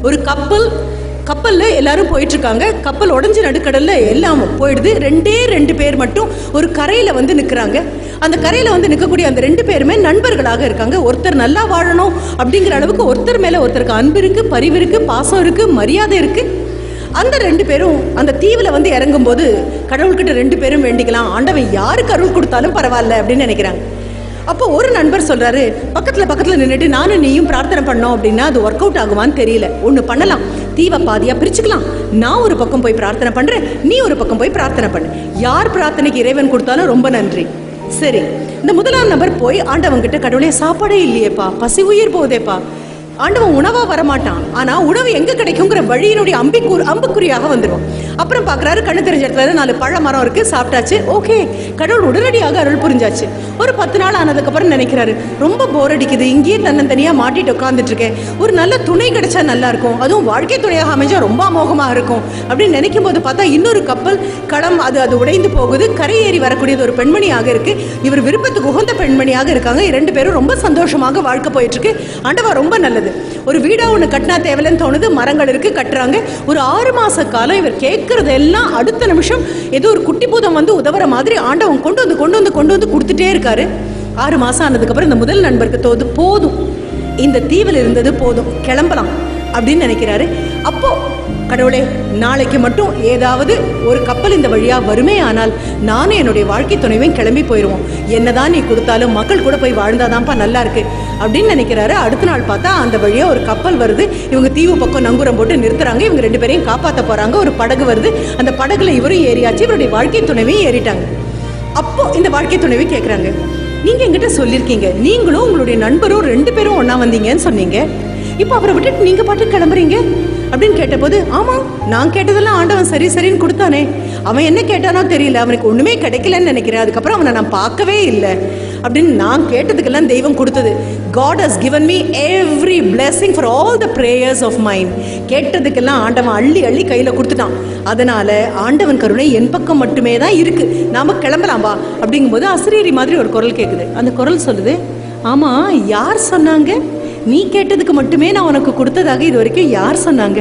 ஒரு கப்பலில் எல்லாரும் போயிட்டு இருக்காங்க. கப்பல் உடஞ்சி நடுக்கடல்ல எல்லாம் போயிடுது. ரெண்டு பேர் மட்டும் ஒரு கரையில் வந்து நிற்கிறாங்க. அந்த கரையில் வந்து நிற்கக்கூடிய அந்த 2 பேருமே நண்பர்களாக இருக்காங்க. ஒருத்தர் நல்லா வாழணும் அப்படிங்கிற அளவுக்கு ஒருத்தர் மேலே ஒருத்தருக்கு அன்பு இருக்குது, பரிவு இருக்குது, பாசம் இருக்குது, மரியாதை இருக்குது. அந்த 2 பேரும் அந்த தீவில் வந்து இறங்கும்போது கடவுள்கிட்ட 2 பேரும் வேண்டிக்கலாம், ஆண்டவன் யாருக்கு அருள் கொடுத்தாலும் பரவாயில்ல அப்படின்னு நினைக்கிறாங்க. அப்போ ஒரு நண்பர் சொல்கிறாரு, பக்கத்தில் நின்றுட்டு நானும் நீயும் பிரார்த்தனை பண்ணோம் அப்படின்னா அது ஒர்க் அவுட் ஆகுமான்னு தெரியல. ஒன்று பண்ணலாம், தீவை பாதியாக பிரிச்சுக்கலாம். நான் ஒரு பக்கம் போய் பிரார்த்தனை பண்ணுறேன், நீ ஒரு பக்கம் போய் பிரார்த்தனை பண்ணு. யார் பிரார்த்தனைக்கு இறைவன் கொடுத்தாலும் ரொம்ப நன்றி. சரி, இந்த முதலாம் நபர் போய் ஆண்டவங்கிட்ட, கடவுளே சாப்பாடே இல்லையேப்பா, பசி உயிர் போகுதேப்பா. ஆண்டவன் உணவாக வரமாட்டான், ஆனால் உணவு எங்கே கிடைக்குங்கிற வழியினுடைய அம்புக்குறியாக வந்துடும். அப்புறம் பார்க்குறாரு, கண்ணு தெரிஞ்ச இடத்துல 4 பழ மரம் இருக்குது, சாப்பிட்டாச்சு. ஓகே, கடவுள் உடனடியாக அருள் புரிஞ்சாச்சு. ஒரு 10 நாள் ஆனதுக்கப்புறம் நினைக்கிறாரு, ரொம்ப போர் அடிக்குது, இங்கேயே தனியாக மாட்டிட்டு உட்காந்துட்ருக்கேன், ஒரு நல்ல துணை கிடைச்சா நல்லாயிருக்கும், அதுவும் வாழ்க்கை துணையாக அமைஞ்சால் ரொம்ப அமோகமாக இருக்கும் அப்படின்னு நினைக்கும் போது பார்த்தா இன்னொரு கப்பல் களம் அது உடைந்து போகுது. கரையேறி வரக்கூடியது ஒரு பெண்மணியாக இருக்குது. இவர் விருப்பத்துக்கு உகந்த பெண்மணியாக இருக்காங்க. 2 பேரும் ரொம்ப சந்தோஷமாக வாழ்க்கை போயிட்டுருக்கு. ஆண்டவா ரொம்ப நல்லது. ஒரு வீடா ஒன்று கட்டினா தேவையில்லைன்னு தோணுது. மரங்கள் இருக்கு, கட்டுறாங்க. ஒரு 6 மாச காலம் இவர் கேட்கறது எல்லாம் அடுத்த நிமிஷம் ஏதோ ஒரு குட்டி பூதம் வந்து உதவுற மாதிரி ஆண்டவன் கொண்டு வந்து கொடுத்துட்டே இருக்காரு. 6 மாசம் ஆனதுக்கப்புறம் இந்த முதல் நண்பருக்கு போதும், இந்த தீவில் இருந்தது போதும், கிளம்பலாம் அப்படின்னு நினைக்கிறாரு. அப்போ கடவுளே, நாளைக்கு மட்டும் ஏதாவது ஒரு கப்பல் இந்த வழியா வருமே, ஆனால் நானும் என்னுடைய வாழ்க்கை துணைவையும் கிளம்பி போயிடுவோம். என்னதான் நீ கொடுத்தாலும் மக்கள் கூட போய் வாழ்ந்தாதான்ப்பா நல்லா இருக்கு அப்படின்னு நினைக்கிறாரு. அடுத்த நாள் பார்த்தா அந்த வழியா ஒரு கப்பல் வருது. இவங்க தீவு பக்கம் நங்கூரம் போட்டு நிறுத்துறாங்க. இவங்க 2 பேரையும் காப்பாற்ற போறாங்க. ஒரு படகு வருது. அந்த படகுல இவரும் ஏறியாச்சு, இவருடைய வாழ்க்கை துணைவையும் ஏறிட்டாங்க. அப்போ இந்த வாழ்க்கை துணைவை கேட்குறாங்க, நீங்க என்கிட்ட சொல்லியிருக்கீங்க நீங்களும் உங்களுடைய நண்பரும் 2 பேரும் ஒன்னா வந்தீங்கன்னு சொன்னீங்க, இப்போ அவரை விட்டுட்டு நீங்க பாட்டு கிளம்புறீங்க அப்படின்னு கேட்டபோது, ஆமா, நான் கேட்டதெல்லாம் ஆண்டவன் சரின்னு கொடுத்தானே, அவன் என்ன கேட்டானோ தெரியல, அவனுக்கு ஒண்ணுமே கிடைக்கலன்னு நினைக்கிறேன், அதுக்கப்புறம் அவனை நான் பார்க்கவே இல்லை அப்படின்னு நான் கேட்டதுக்கெல்லாம் தெய்வம் கொடுத்தது. God has given me every blessing for all the prayers of mine. கேட்டதுக்கெல்லாம் ஆண்டவன் அள்ளி கையில் கொடுத்துட்டான். அதனால ஆண்டவன் கருணை என் பக்கம் மட்டுமே தான் இருக்கு, நாம கிளம்பலாம் வா அப்படிங்கும்போது அசிரியரி மாதிரி ஒரு குரல் கேட்குது. அந்த குரல் சொல்லுது, ஆமா, யார் சொன்னாங்க நீ கேட்டதுக்கு மட்டுமே நான் உனக்கு கொடுத்ததாக இது வரைக்கும் யார் சொன்னாங்க?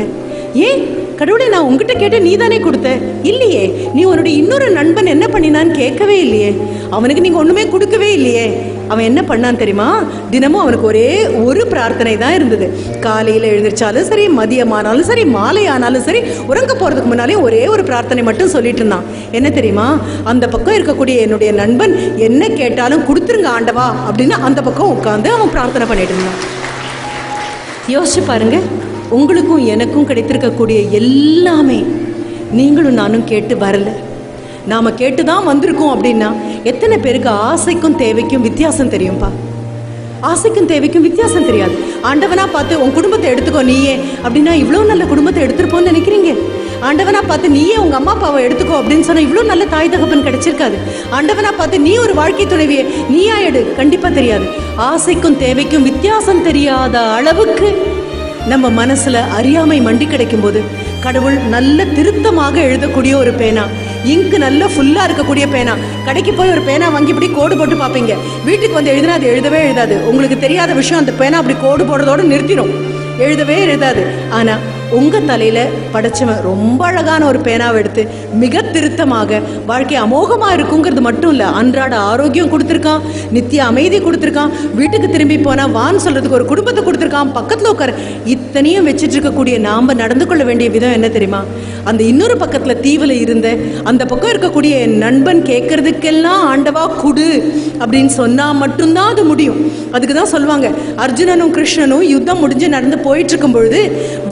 ஏன் கடவுளே, நான் உங்ககிட்ட கேட்ட நீ தானே கொடுத்த? இல்லையே, நீ உன்னுடைய இன்னொரு நண்பன் என்ன பண்ணினான்னு கேட்கவே இல்லையே, அவனுக்கு நீங்க ஒண்ணுமே கொடுக்கவே இல்லையே. அவன் என்ன பண்ணான் தெரியுமா? தினமும் அவனுக்கு ஒரே ஒரு பிரார்த்தனை தான் இருந்தது. காலையில் எழுந்திரிச்சாலும் சரி, மதியமானாலும் சரி, மாலை ஆனாலும் சரி, உறங்க போறதுக்கு முன்னாலே ஒரே ஒரு பிரார்த்தனை மட்டும் சொல்லிட்டு இருந்தான். என்ன தெரியுமா? அந்த பக்கம் இருக்கக்கூடிய என்னுடைய நண்பன் என்ன கேட்டாலும் கொடுத்துருங்க ஆண்டவா அப்படின்னு அந்த பக்கம் உட்காந்து அவன் பிரார்த்தனை பண்ணிட்டு இருந்தான். யோசிச்சு பாருங்க, உங்களுக்கும் எனக்கும் கிடைத்திருக்கக்கூடிய எல்லாமே நீங்களும் நானும் கேட்டு வரல, நாம கேட்டுதான் வந்திருக்கோம். அப்படின்னா எத்தனை பேருக்கு ஆசைக்கும் தேவைக்கும் வித்தியாசம் தெரியும்பா? ஆசைக்கும் தேவைக்கும் வித்தியாசம் தெரியாது. ஆண்டவனா பார்த்து உன் குடும்பத்தை எடுத்துக்கோ நீயே அப்படின்னா இவ்வளோ நல்ல குடும்பத்தை எடுத்துருப்போன்னு நினைக்கிறீங்க. ஆண்டவனா பார்த்து நீயே உங்க அம்மா அப்பாவை எடுத்துக்கோ அப்படின்னு சொன்னா இவ்வளோ நல்ல தாய் தகப்பன் கிடைச்சிருக்காது. ஆண்டவனா பார்த்து நீ ஒரு வாழ்க்கை துணைவியை நீயா எடு, கண்டிப்பா தெரியாது. ஆசைக்கும் தேவைக்கும் வித்தியாசம் தெரியாத அளவுக்கு நம்ம மனசுல அறியாமை மண்டி கிடைக்கும் போது கடவுள் நல்ல திருத்தமாக எழுதக்கூடிய ஒரு பேனா, இங்கு நல்ல ஃபுல்லா இருக்கக்கூடிய பேனா, கடைக்கு போய் ஒரு பேனா வாங்கி இப்படி கோடு போட்டு பார்ப்பீங்க, வீட்டுக்கு வந்து எழுதினா அது எழுதவே எழுதாது. உங்களுக்கு தெரியாத விஷயம், அந்த பேனா அப்படி கோடு போடுறதோடு நிறுத்திடும், எழுதவே எழுதாது. ஆனா உங்க தலையில படைச்சவன் ரொம்ப அழகான ஒரு பேனாவை எடுத்து மிக திருத்தமாக வாழ்க்கை அமோகமா இருக்குங்கிறது மட்டும் இல்ல, அன்றாட ஆரோக்கியம் கொடுத்துருக்கான், நித்திய அமைதி கொடுத்துருக்கான், வீட்டுக்கு திரும்பி போனா வான்னு சொல்றதுக்கு ஒரு குடும்பத்தை கொடுத்துருக்கான், பக்கத்துல உட்கார இத்தனையும் வச்சுட்டு இருக்கக்கூடிய நாம நடந்து கொள்ள வேண்டிய விதம் என்ன தெரியுமா? அந்த இன்னொரு பக்கத்துல தீவுல இருந்த அந்த பக்கம் இருக்கக்கூடிய என் நண்பன் கேட்கறதுக்கெல்லாம் ஆண்டவா குடு அப்படின்னு சொன்னா மட்டும்தான் அது முடியும். அதுக்குதான் சொல்லுவாங்க, அர்ஜுனனும் கிருஷ்ணனும் யுத்தம் முடிஞ்சு நடந்து போயிட்டு இருக்கும் பொழுது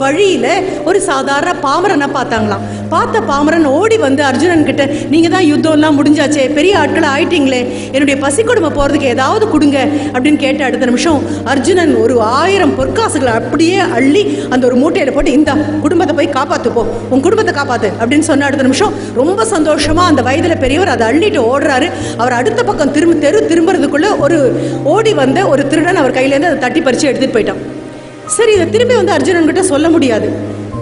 வழியில ஒரு சாதாரண பாமரனை பார்த்தாங்களாம். பார்த்த பாமரன் ஓடி வந்து அர்ஜுனன் கிட்ட, நீங்க தான் யுத்தம் எல்லாம் முடிஞ்சாச்சே, பெரிய ஆட்களை ஆயிட்டீங்களே, என்னுடைய பசி கொடுமை போறதுக்கு ஏதாவது கொடுங்க அப்படின்னு கேட்ட அடுத்த நிமிஷம் அர்ஜுனன் ஒரு 1000 பொற்காசுகளை அப்படியே அள்ளி அந்த ஒரு மூட்டையில போட்டு, இந்த குடும்பத்தை போய் காப்பாத்துப்போ, உன் குடும்பத்தை காப்பாத்து அப்படின்னு சொன்ன அடுத்த நிமிஷம் ரொம்ப சந்தோஷமா அந்த வயதுல பெரியவர் அதை அள்ளிட்டு ஓடுறாரு. அவர் அடுத்த பக்கம் திரும்புறதுக்குள்ள ஒரு ஓடி வந்த ஒரு திருடன் அவர் கையிலேருந்து அதை தட்டி பறிச்சு எடுத்துட்டு போயிட்டான். சரி, இதை திரும்பி வந்து அர்ஜுனன் கிட்ட சொல்ல முடியாது.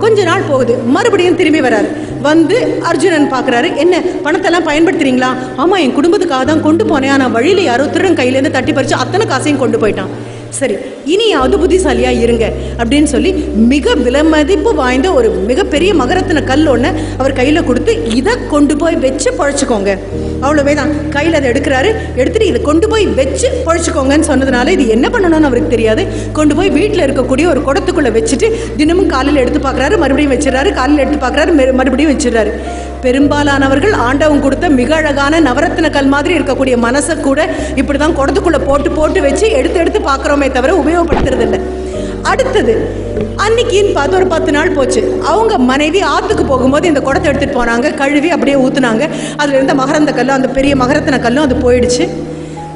கொஞ்ச நாள் போகுது, மறுபடியும் திரும்பி வராரு. வந்து அர்ஜுனன் பார்க்குறாரு, என்ன பணத்தெல்லாம் பயன்படுத்துறீங்களா? ஆமாம், என் குடும்பத்துக்காக தான் கொண்டு போனேன், ஆனால் வழியில் யாரோ திருடன் கையிலேருந்து தட்டி பறிச்சு அத்தனை காசையும் கொண்டு போயிட்டான். சரி இனியாவது புத்திசாலியா இருங்க அப்படின்னு சொல்லி மிக விலைமதிப்பு வாய்ந்த ஒரு மிகப்பெரிய மகரத்தின கல் ஒன்று அவர் கையில் கொடுத்து, இதை கொண்டு போய் வச்சு பழச்சிக்கோங்க. அவ்வளோவே தான். கையில் அதை எடுக்கிறாரு, எடுத்துட்டு இதை கொண்டு போய் வச்சு பழச்சிக்கோங்கன்னு சொன்னதுனால இது என்ன பண்ணணும்னு அவருக்கு தெரியாது. கொண்டு போய் வீட்டில் இருக்கக்கூடிய ஒரு குடத்துக்குள்ளே வச்சுட்டு தினமும் காலையில் எடுத்து பார்க்குறாரு, மறுபடியும் வச்சிடறாரு, காலையில் எடுத்து பார்க்குறாரு, மறுபடியும் வச்சிடறாரு. பெரும்பாலானவர்கள் ஆண்டவன் கொடுத்த மிக அழகான நவரத்தின கல் மாதிரி இருக்கக்கூடிய மனசை கூட இப்படி தான் குடத்துக்குள்ளே போட்டு போட்டு வச்சு எடுத்து எடுத்து பார்க்குறோமே தவிர உபயோகப்படுத்துறது இல்லை. அடுத்தது அன்னைக்குன்னு பார்த்து ஒரு 10 நாள் போச்சு. அவங்க மனைவி ஆற்றுக்கு போகும்போது இந்த குடத்தை எடுத்துகிட்டு போனாங்க, கழுவி அப்படியே ஊற்றுனாங்க. அதில் இருந்த மகரந்த கல்லும் அந்த பெரிய மகரத்தின கல்லும் அது போயிடுச்சு.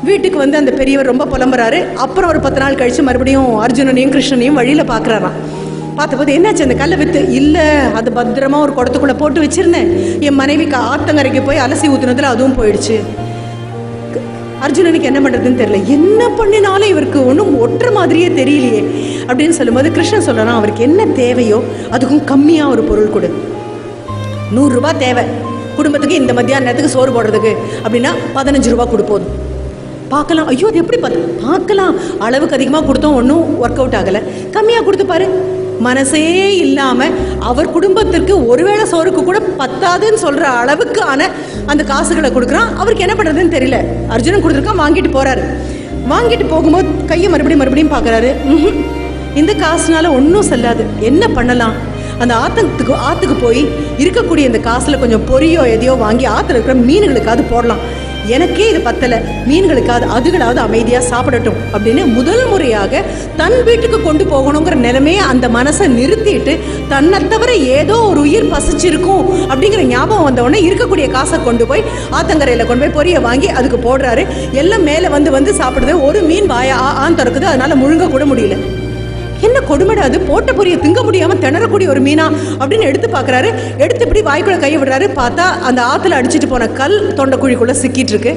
வீட்டுக்கு வந்து அந்த பெரியவர் ரொம்ப புலம்புறாரு. அப்புறம் ஒரு 10 நாள் கழித்து மறுபடியும் அர்ஜுனனையும் கிருஷ்ணனையும் வழியில் பார்க்குறாராம். பார்த்தபோது என்னாச்சு, அந்த கல்லை விற்று இல்லை, அது பத்திரமா ஒரு குடத்துக்குள்ளே போட்டு வச்சிருந்தேன், என் மனைவிக்கு ஆத்தங்கரைக்கு போய் அலசி ஊற்றுனதுல அதுவும் போயிடுச்சு. அர்ஜுனனுக்கு என்ன பண்ணுறதுன்னு தெரியல. என்ன பண்ணினாலும் இவருக்கு ஒன்றும் ஒட்டுற மாதிரியே தெரியலையே அப்படின்னு சொல்லும்போது கிருஷ்ணன் சொல்லலாம், அவருக்கு என்ன தேவையோ அதுக்கும் கம்மியாக ஒரு பொருள் கொடு. 100 ரூபா தேவை குடும்பத்துக்கு, இந்த மத்தியான நேரத்துக்கு சோறு போடுறதுக்கு அப்படின்னா 15 ரூபா கொடுப்போம். பார்க்கலாம், ஐயோ அது எப்படி பார்க்கலாம், அளவுக்கு அதிகமாக கொடுத்தோம் ஒன்றும் ஒர்க் அவுட் ஆகலை, கம்மியாக கொடுத்து பாரு. மனசே இல்லாமல் அவர் குடும்பத்திற்கு ஒருவேளை சோறுக்கு கூட பத்தாதுன்னு சொல்கிற அளவுக்கான அந்த காசுகளை கொடுக்குறான். அவருக்கு என்ன பண்ணுறதுன்னு தெரியல. அர்ஜுனன் கொடுத்துருக்கான், வாங்கிட்டு போகிறாரு. வாங்கிட்டு போகும்போது கையை மறுபடியும் பார்க்குறாரு. இந்த காசுனால ஒன்றும் செல்லாது, என்ன பண்ணலாம்? அந்த ஆற்றுக்கு போய் இருக்கக்கூடிய இந்த காசில் கொஞ்சம் பொரியோ எதையோ வாங்கி ஆற்றுல இருக்கிற மீன்களுக்காவது போடலாம், எனக்கே இது பத்தலை, மீன்களுக்காவது அதுகளாவது அமைதியாக சாப்பிடட்டும் அப்படின்னு முதல் முறையாக தன் வீட்டுக்கு கொண்டு போகணுங்கிற நிலைமையை அந்த மனசை நிறுத்திட்டு, தன்னை தவிர ஏதோ ஒரு உயிர் பசிச்சிருக்கும் அப்படிங்கிற ஞாபகம் வந்தவுடனே இருக்கக்கூடிய காசை கொண்டு போய் ஆத்தங்கரையில் கொண்டு போய் பொரிய வாங்கி அதுக்கு போடுறாரு. எல்லாம் மேலே வந்து சாப்பிடுது. ஒரு மீன் ஆன் திறக்குது, அதனால முழுங்க கூட முடியல. என்ன கொடுமைடா அது, போட்ட பொரிய திங்க முடியாம திணறக்கூடிய ஒரு மீனா அப்படின்னு எடுத்து பார்க்குறாரு. எடுத்து இப்படி வாய்க்குள்ள கையை விடுறாரு. பார்த்தா அந்த ஆற்றுல அடிச்சுட்டு போன கல் தொண்டைக்குழிக்குள்ள சிக்கிட்டு இருக்கு.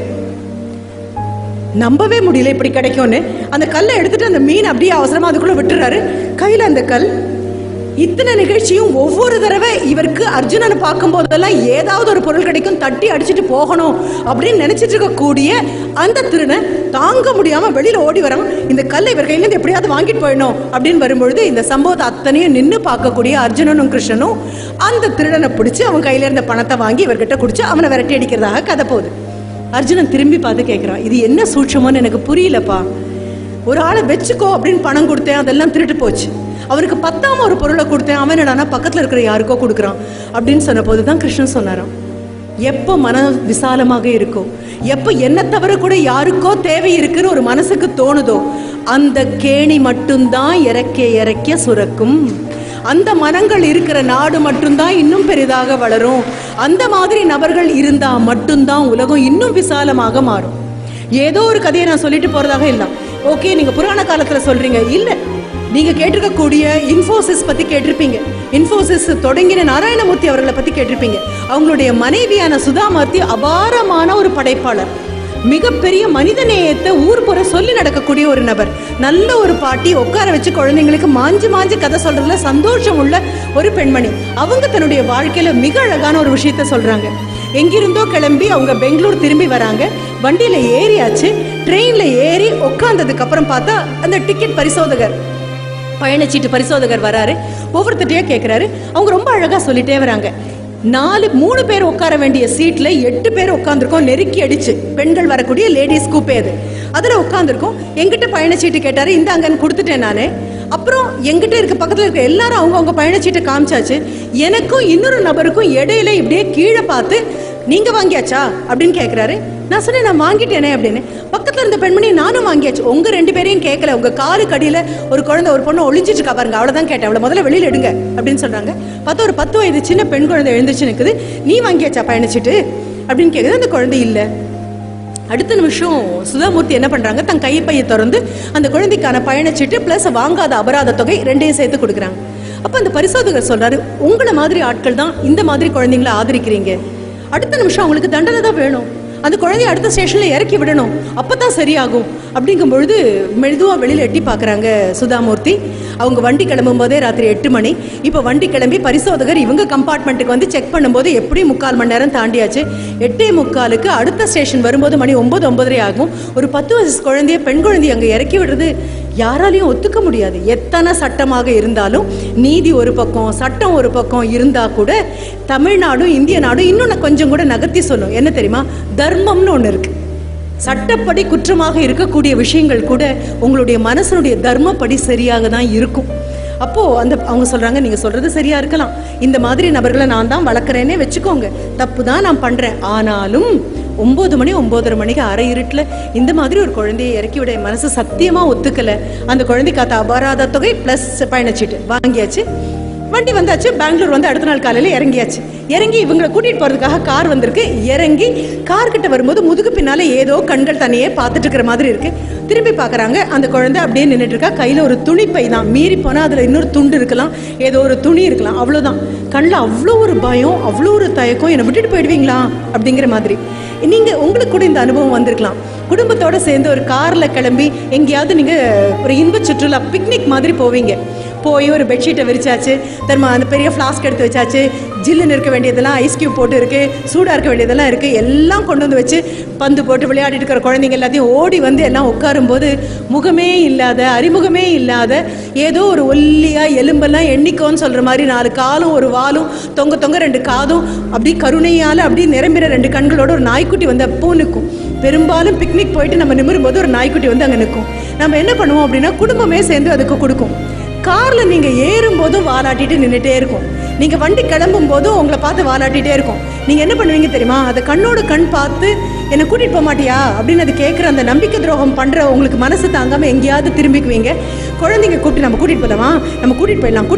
நம்பவே முடியல இப்படி கிடைக்கும்னு. அந்த கல்லை எடுத்துட்டு அந்த மீன் அப்படியே அவசரமா அதுக்குள்ள விட்டுறாரு. கையில் அந்த கல். இத்தனை நிகழ்ச்சியும் ஒவ்வொரு தடவை இவருக்கு அர்ஜுனனை பார்க்கும் போதெல்லாம் ஏதாவது ஒரு பொருள் கிடைக்கும், தட்டி அடிச்சுட்டு போகணும் அப்படின்னு நினைச்சிட்டு இருக்கக்கூடிய அந்த திருடனை தாங்க முடியாம வெளியில ஓடி வரான். இந்த கல்லை இவர் கையிலேருந்து எப்படியாவது வாங்கிட்டு போயிடணும் அப்படின்னு வரும்பொழுது இந்த சம்பவத்தை அத்தனையும் நின்று பார்க்கக்கூடிய அர்ஜுனனும் கிருஷ்ணனும் அந்த திருடனை பிடிச்சி அவன் கையில இருந்த பணத்தை வாங்கி இவர்கிட்ட குடிச்சு அவனை விரட்டி அடிக்கிறதாக கதை போகுது. அர்ஜுனன் திரும்பி பார்த்து கேட்கிறான், இது என்ன சூட்சமோன்னு எனக்கு புரியலப்பா. ஒரு ஆளை வச்சுக்கோ அப்படின்னு பணம் கொடுத்தேன், அதெல்லாம் திருட்டு போச்சு. அவருக்கு பத்தாம ஒரு பொருளை கொடுத்தேன், அவன் என்னடானா பக்கத்தில் இருக்கிற யாருக்கோ கொடுக்குறான் அப்படின்னு சொன்ன போது தான் கிருஷ்ணன் சொன்னாராம், எப்போ மன விசாலமாக இருக்கோ, எப்போ என்ன தவிர கூட யாருக்கோ தேவை இருக்குன்னு ஒரு மனசுக்கு தோணுதோ, அந்த கேணி மட்டும்தான் இறக்க சுரக்கும். அந்த மனங்கள் இருக்கிற நாடு மட்டும்தான் இன்னும் பெரிதாக வளரும். அந்த மாதிரி நபர்கள் இருந்தா மட்டும்தான் உலகம் இன்னும் விசாலமாக மாறும். ஏதோ ஒரு கதையை நான் சொல்லிட்டு போறதாக இல்லை. ஓகே, நீங்க புராண காலத்துல சொல்றீங்க, இல்ல நீங்க கேட்டிருக்கக்கூடிய இன்ஃபோசிஸ் பத்தி கேட்டிருப்பீங்க. இன்ஃபோசிஸ் தொடங்கின நாராயணமூர்த்தி அவர்களை பத்தி கேட்டிருப்பீங்க. அவங்களுடைய மனைவியான சுதாமூர்த்தி அபாரமான ஒரு படைப்பாளர், மிகப்பெரிய மனிதநேயத்தை ஊர்புற சொல்லி நடக்கக்கூடிய ஒரு நபர், நல்ல ஒரு பாட்டி, உட்கார வச்சு குழந்தைங்களுக்கு மாஞ்சு கதை சொல்றதுல சந்தோஷம் உள்ள ஒரு பெண்மணி. அவங்க தன்னுடைய வாழ்க்கையில மிக அழகான ஒரு விஷயத்த சொல்றாங்க. எங்கிருந்தோ கிளம்பி அவங்க பெங்களூர் திரும்பி வராங்க. வண்டியில ஏறியாச்சு. ட்ரெயின்ல ஏறி உட்கார்ந்ததுக்கு அப்புறம் பார்த்தா அந்த டிக்கெட் பரிசோதகர், பயணச்சீட்டு பரிசோதகர் வராரு. ஒவ்வொருத்தையா கேட்கிறாரு. அவங்க ரொம்ப அழகா சொல்லிட்டே வராங்க. 3 பேர் உட்கார வேண்டிய சீட்ல 8 பேர் உட்காந்துருக்கோம், நெருக்கி அடிச்சு. பெண்கள் வரக்கூடிய லேடிஸ் கூப்பே அது. அதுல உட்காந்துருக்கோம். எங்கிட்ட பயணச்சீட்டு கேட்டாரு, இந்தாங்கன்னு கொடுத்துட்டேன் நானு. அப்புறம் எங்கிட்ட இருக்க பக்கத்துல இருக்க எல்லாரும் அவங்க பயணச்சீட்டை காமிச்சாச்சு. எனக்கும் இன்னொரு நபருக்கும் இடையில இப்படியே கீழே பார்த்து, நீங்க வாங்கியாச்சா அப்படின்னு கேட்கிறாரு. நான் சொன்னேன், நான் வாங்கிட்டேனே அப்படின்னு. பக்கத்துல இருந்த பெண்மணி, நானும் வாங்கியாச்சு. உங்க 2 பேரையும் கேட்கல, உங்க காரு கடியில ஒரு குழந்தை ஒரு பொண்ணு ஒளிஞ்சிட்டு இருக்கா பாருங்க, அவ்வளவுதான் கேட்டேன், அவளை முதல்ல வெளியில எடுங்க அப்படின்னு சொல்றாங்க. பார்த்தா ஒரு 10 வயது சின்ன பெண் குழந்தை எழுந்திருச்சு நிற்குது. நீ வாங்கியாச்சா பயணிச்சுட்டு அப்படின்னு கேட்குது. அந்த குழந்தை இல்லை. அடுத்த நிமிஷம் சுதாமூர்த்தி என்ன பண்றாங்க, தன் கைப்பையை திறந்து அந்த குழந்தைக்கான பயணச்சீட்டு பிளஸ் வாங்காத அபராத தொகை 2ஐயும் சேர்த்து கொடுக்குறாங்க. அப்ப அந்த பரிசோதகர் சொல்றாரு, உங்களை மாதிரி ஆட்கள் தான் இந்த மாதிரி குழந்தைங்களை ஆதரிக்கிறீங்க. அடுத்த நிமிஷம் அவங்களுக்கு தண்டனை தான் வேணும், அந்த குழந்தைய அடுத்த ஸ்டேஷன்ல இறக்கி விடணும், அப்பதான் சரியாகும் அப்படிங்கும் பொழுது மெதுவா வெளியில எட்டி பாக்குறாங்க சுதாமூர்த்தி. அவங்க வண்டி கிளம்பும் போதே ராத்திரி 8 மணி. இப்போ வண்டி கிளம்பி பரிசோதகர் இவங்க கம்பார்ட்மெண்ட்டுக்கு வந்து செக் பண்ணும்போது எப்படியும் 3/4 மணி நேரம் தாண்டியாச்சு. 8:45 அடுத்த ஸ்டேஷன் வரும்போது மணி 9, 9:30 ஆகும். ஒரு 10 வயசு குழந்தைய, பெண் குழந்தைய அங்கே இறக்கி விடுறது யாராலையும் ஒத்துக்க முடியாது. எத்தனை சட்டமாக இருந்தாலும் நீதி ஒரு பக்கம், சட்டம் ஒரு பக்கம் இருந்தால் கூட தமிழ்நாடும் இந்திய நாடும் இன்னொன்று கொஞ்சம் கூட நகர்த்தி சொல்லும். என்ன தெரியுமா? தர்மம்னு ஒன்று இருக்குது. சட்டப்படி குற்றமாக இருக்கக்கூடிய விஷயங்கள் கூட உங்களுடைய மனசனுடைய தர்மப்படி சரியாக தான் இருக்கும். அப்போது அவங்க சொல்கிறாங்க, நீங்கள் சொல்கிறது சரியாக இருக்கலாம், இந்த மாதிரி நபர்களை நான் தான் வளர்க்குறேன்னே வச்சுக்கோங்க, தப்பு தான் நான் பண்ணுறேன், ஆனாலும் 9 மணி 9:30 மணிக்கு அரை இருட்டில் இந்த மாதிரி ஒரு குழந்தையை இறக்கி விட மனசு சத்தியமாக ஒத்துக்கலை. அந்த குழந்தைக்காத்த அபராத தொகை ப்ளஸ் பயணச்சீட்டு வாங்கியாச்சு. வண்டி வந்தாச்சு. பெங்களூர் வந்து அடுத்த நாள் காலையில் இறங்கியாச்சு. இறங்கி இவங்களை கூட்டிகிட்டு போகிறதுக்காக கார் வந்திருக்கு. இறங்கி கார்கிட்ட வரும்போது முதுகு பின்னால் ஏதோ கண்கள் தண்ணியே பார்த்துட்டு இருக்கிற மாதிரி இருக்குது. திரும்பி பார்க்குறாங்க, அந்த குழந்தை அப்படியே நின்றுட்டு இருக்கா. கையில் ஒரு துணிப்பை தான், மீறி போனால் அதில் இன்னொரு துண்டு இருக்கலாம், ஏதோ ஒரு துணி இருக்கலாம், அவ்வளோதான். கண்ணில் அவ்வளோ ஒரு பயம், அவ்வளோ ஒரு தயக்கம். என்னை விட்டுட்டு போயிடுவீங்களா அப்படிங்கிற மாதிரி. நீங்கள் உங்களுக்கு கூட இந்த அனுபவம் வந்திருக்கலாம். குடும்பத்தோடு சேர்ந்து ஒரு காரில் கிளம்பி எங்கேயாவது நீங்கள் ஒரு இன்ப சுற்றுலா பிக்னிக் மாதிரி போவீங்க. போய் ஒரு பெட்ஷீட்டை விரிச்சாச்சு, திரும்ப அந்த பெரிய ஃப்ளாஸ்க் எடுத்து வச்சாச்சு, ஜில்லுன்னு இருக்க வேண்டியதெல்லாம் ஐஸ் கியூப் போட்டு இருக்குது, சூடாக இருக்க வேண்டியதெல்லாம் இருக்குது, எல்லாம் கொண்டு வந்து வச்சு பந்து போட்டு விளையாடிட்டு இருக்கிற குழந்தைங்க எல்லாத்தையும் ஓடி வந்து எல்லாம் உட்காரும்போது முகமே இல்லாத, அறிமுகமே இல்லாத, ஏதோ ஒரு ஒல்லியாக எலும்பெல்லாம் எண்ணிக்கோன்னு சொல்கிற மாதிரி 4 காலும் ஒரு வாலும் தொங்க 2 காதும் அப்படி கருணையால் அப்படி நிரம்பிற 2 கண்களோட ஒரு நாய்க்குட்டி வந்து அப்போ நிற்கும். பெரும்பாலும் பிக்னிக் போயிட்டு நம்ம நிமிரும்போது ஒரு நாய்க்குட்டி வந்து அங்கே நிற்கும். நம்ம என்ன பண்ணுவோம் அப்படின்னா குடும்பமே சேர்ந்து அதுக்கு கொடுக்கும். காரில் நீங்கள் ஏறும்போதும் வாலாட்டிட்டு நின்றுட்டே இருக்கும். நீங்கள் வண்டி கிளம்பும் போதும் உங்களை பார்த்து வாலாட்டிகிட்டே இருக்கும். நீங்கள் என்ன பண்ணுவீங்க தெரியுமா? அதை கண்ணோடு கண் பார்த்து என்னை கூட்டிகிட்டு போக மாட்டியா அப்படின்னு அது கேட்குற அந்த நம்பிக்கை துரோகம் பண்ணுற உங்களுக்கு மனசு தாங்காமல் எங்கேயாவது திரும்பிக்குவீங்க. குழந்தைங்க கூப்பிட்டு நம்ம கூட்டிகிட்டு போகலாமா, நம்ம கூட்டிகிட்டு போயிடலாம்,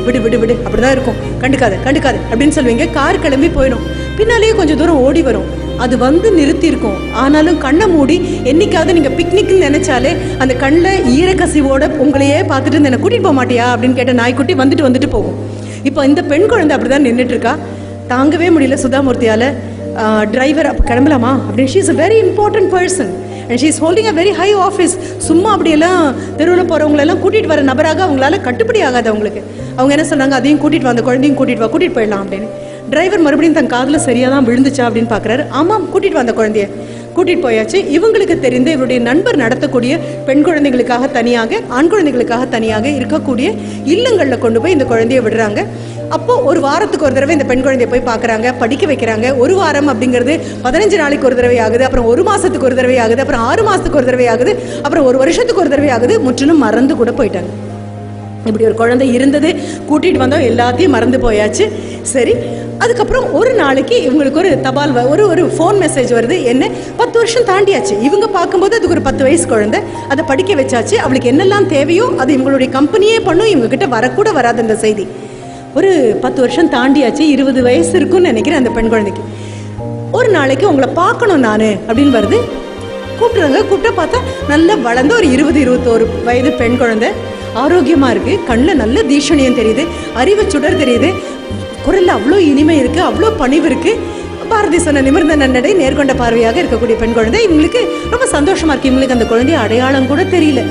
விடு விடு விடு அப்படி தான் இருக்கும், கண்டுக்காது அப்படின்னு சொல்லுவீங்க. கார் கிளம்பி போயிடும். பின்னாலேயே கொஞ்சம் தூரம் ஓடி வரும். அது வந்து நிறுத்தியிருக்கும். ஆனாலும் கண்ணை மூடி என்னைக்காவது நீங்கள் பிக்னிக்னு நினைச்சாலே அந்த கண்ணில் ஈரக்கசிவோட உங்களையே பார்த்துட்டு என்னை கூட்டிகிட்டு போக மாட்டியா அப்படின்னு கேட்ட நாய்க்குட்டி வந்துட்டு போகும். இப்போ இந்த பெண் குழந்தை அப்படி தான் நின்றுட்டுருக்கா. தாங்கவே முடியல சுதாமூர்த்தியால். டிரைவர் அப்போ கிளம்பலாமா அப்படின்னு. She is a very important person and she is holding a very high office. சும்மா அப்படியெல்லாம் தெருவில் போகிறவங்களெல்லாம் கூட்டிகிட்டு வர நபராக அவங்களால கட்டுப்படி ஆகாது அவங்களுக்கு. அவங்க என்ன சொன்னாங்க, அதையும் கூட்டிகிட்டு வா, அந்த குழந்தையும் கூட்டிகிட்டு போயிடலாம் அப்படின்னு. டிரைவர் மறுபடியும் தன் காதில் சரியாக தான் விழுந்துச்சா அப்படின்னு பார்க்குறாரு. ஆமாம், கூட்டிகிட்டு வந்த குழந்தைய கூட்டிகிட்டு போயாச்சு. இவங்களுக்கு தெரிந்து இவருடைய நண்பர் நடத்தக்கூடிய பெண் குழந்தைகளுக்காக தனியாக, ஆண் குழந்தைகளுக்காக தனியாக இருக்கக்கூடிய இல்லங்களில் கொண்டு போய் இந்த குழந்தைய விடுறாங்க. அப்போது ஒரு வாரத்துக்கு ஒரு தடவை இந்த பெண் குழந்தைய போய் பார்க்குறாங்க, படிக்க வைக்கிறாங்க. ஒரு வாரம் அப்படிங்கிறது 15 நாளைக்கு ஒரு தடவை ஆகுது, அப்புறம் 1 மாதத்துக்கு ஒரு தடவை ஆகுது, அப்புறம் 6 மாதத்துக்கு ஒரு தடவை ஆகுது, அப்புறம் 1 வருஷத்துக்கு ஒரு தடவை ஆகுது. முற்றிலும் மறந்து கூட போயிட்டாங்க. இப்படி ஒரு குழந்தை இருந்தது, கூட்டிகிட்டு வந்தோம், எல்லாத்தையும் மறந்து போயாச்சு. சரி, அதுக்கப்புறம் ஒரு நாளைக்கு இவங்களுக்கு ஒரு தபால் ஒரு ஃபோன் மெசேஜ் வருது. என்ன, 10 வருஷம் தாண்டியாச்சு. இவங்க பார்க்கும்போது அதுக்கு ஒரு 10 வயசு குழந்தை, அதை படிக்க வச்சாச்சு. அவளுக்கு என்னெல்லாம் தேவையோ அது இவங்களுடைய கம்பெனியே பண்ணும். இவங்ககிட்ட வரக்கூட வராது அந்த செய்தி. ஒரு 10 வருஷம் தாண்டியாச்சு, 20 வயசு இருக்குன்னு நினைக்கிறேன் அந்த பெண் குழந்தைக்கு. ஒரு நாளைக்கு உங்களை பார்க்கணும் நான் அப்படின்னு வருது. கூப்பிட்றாங்க. கூப்பிட்டா பார்த்தா நல்லா வளர்ந்த ஒரு 20-21 வயது பெண் குழந்தை. ஆரோக்கியமாக இருக்குது, கண்ணில் நல்ல தீஷணியம் தெரியுது, அறிவு சுடர் தெரியுது, குரலில் அவ்வளோ இனிமை இருக்குது, அவ்வளோ பணிவு இருக்குது. பாரதி சொன்ன நிமிர்ந்த நன்னடை, நேர்கொண்ட பார்வையாக இருக்கக்கூடிய பெண் குழந்தை. இவங்களுக்கு ரொம்ப சந்தோஷமாக இருக்குது. இவங்களுக்கு அந்த குழந்தைய அடையாளம் கூட தெரியல.